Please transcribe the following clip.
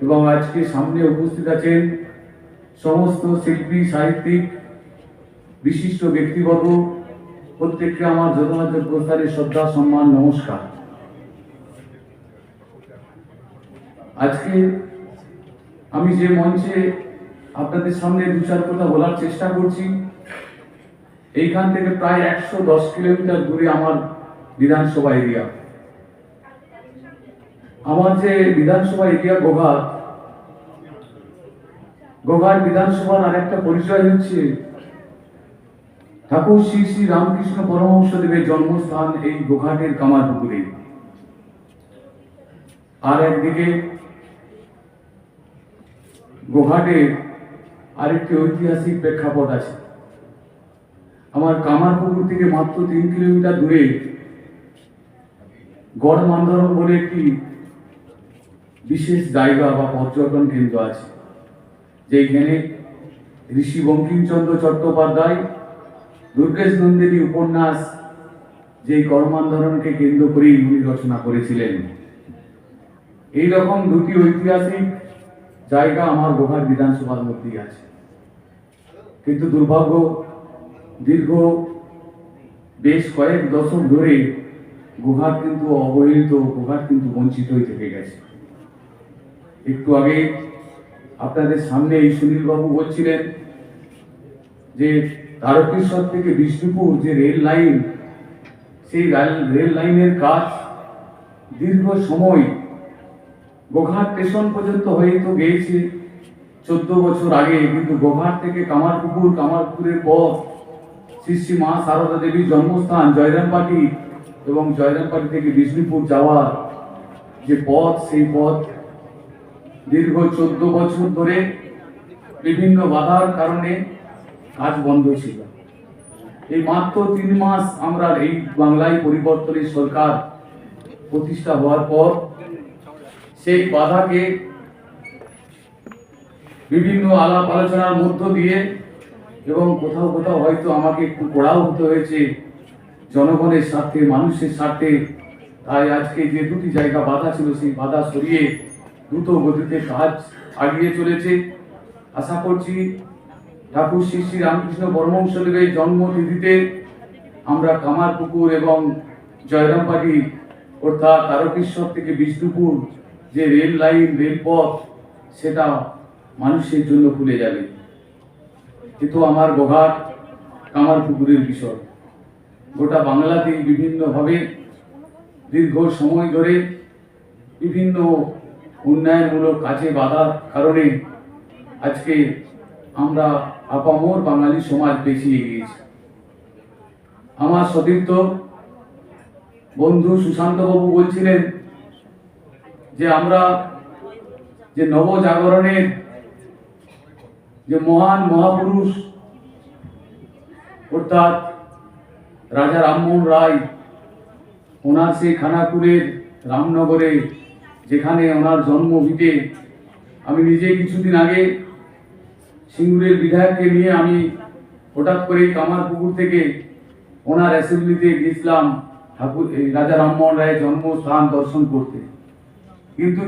এবং আজকে সামনে উপস্থিত আছেন সমস্ত শিল্পী, সাহিত্যিক, বিশিষ্ট ব্যক্তিবর্গ, প্রত্যেককে আমার যথাযথ প্রস্তারে শ্রদ্ধা, সম্মান, নমস্কার। আজকে আমি যে মঞ্চে আপনাদের সামনে দু চার কথা বলার চেষ্টা করছি, এইখান থেকে প্রায় 110 কিলোমিটার দূরে আমার বিধানসভা এরিয়া। আমার যে বিধানসভা এরিয়া গোঘাট বিধানসভার আরেকটা পরিচয় হচ্ছে ঠাকুর শ্রী শ্রী রামকৃষ্ণ পরমহংসদেবের জন্মস্থান এই গোঘাটের কামারপুকুরে। আর একদিকে গোঘাটের আরেকটি ঐতিহাসিক প্রেক্ষাপট আছে। আমার কামারপুকুর থেকে মাত্র 3 কিলোমিটার দূরে গড়মান্ধরম বলে একটি বিশেষ জায়গা বা পর্যটন কেন্দ্র আছে, যেখানে ঋষি বঙ্কিমচন্দ্র চট্টোপাধ্যায় দুর্গেশ নন্দিনী উপন্যাস যে গড়মান্ধরমকে কেন্দ্র করেই উনি রচনা করেছিলেন। এইরকম দুটি ঐতিহাসিক জায়গা আমার গোঘাট বিধানসভার মধ্যেই আছে, কিন্তু দুর্ভাগ্য দীর্ঘ বেশ কয়েক দশক ধরে গোঘাট কিন্তু অবহেলিত, গোঘাট কিন্তু বঞ্চিত হয়ে থেকে গেছে। একটু আগে আপনাদের সামনে এই সুনীলবাবু বলছিলেন যে তারকেশ্বর থেকে বিষ্ণুপুর যে রেল লাইন, সেই রেল লাইনের কাজ দীর্ঘ সময় গোঘাট স্টেশন পর্যন্ত হয়তো গিয়েছে 14 বছর আগে, কিন্তু গোঘাট থেকে কামারপুকুরের পর শ্রী শ্রী মা সারদা দেবীর জন্মস্থান জয়রামবাটি এবং জয়রামবাটি থেকে বিষ্ণুপুর যাওয়ার যে পথ, সেই পথ দীর্ঘ 14 বছর ধরে বিভিন্ন বাধার কারণে কাজ বন্ধ ছিল। এই মাত্র 3 মাস আমরা এই বাংলায় পরিবর্তনের সরকার প্রতিষ্ঠা হওয়ার পর সেই বাধাকে বিভিন্ন আলাপ আলোচনার মধ্য দিয়ে এবং কোথাও কোথাও হয়তো আমাকে একটু কড়াও হতে হয়েছে জনগণের স্বার্থে, মানুষের স্বার্থে। তাই আজকে যে দুটি জায়গা বাধা ছিল, সেই বাধা সরিয়ে দ্রুত গতিতে কাজ আগিয়ে চলেছে। আশা করছি ঠাকুর শ্রী শ্রী রামকৃষ্ণ পরমহংসদেবের জন্মতিথিতে আমরা কামারপুকুর এবং জয়রামবাটি অর্থাৎ তারকেশ্বর থেকে বিষ্ণুপুর যে রেল লাইন, রেলপথ, সেটা মানুষের জন্য খুলে যাবে। কিন্তু আমার গোঘাট কামারপুকুরের বিষয় গোটা বাংলাতেই বিভিন্নভাবে দীর্ঘ সময় ধরে বিভিন্ন উন্নয়নমূলক কাজে বাধার কারণে আজকে আমরা আপামর বাঙালি সমাজ পিছিয়ে গিয়েছি। আমার সতীর্থ বন্ধু সুশান্তবাবু বলছিলেন যে আমরা যে নবজাগরণের যে মহান মহাপুরুষ অর্থাৎ রাজা রামমোহন রায়, ওনার সেই খানাকুলের রামনগরে যেখানে ওনার জন্মভিটে, আমি নিজে কিছুদিন আগে সিঙ্গুরের বিধায়ককে নিয়ে আমি হঠাৎ করেই কামারপুকুর থেকে ওনার অ্যাসেম্বলিতে গিয়েছিলাম ঠাকুর রাজা রামমোহন রায়ের জন্মস্থান দর্শন করতে। কিন্তু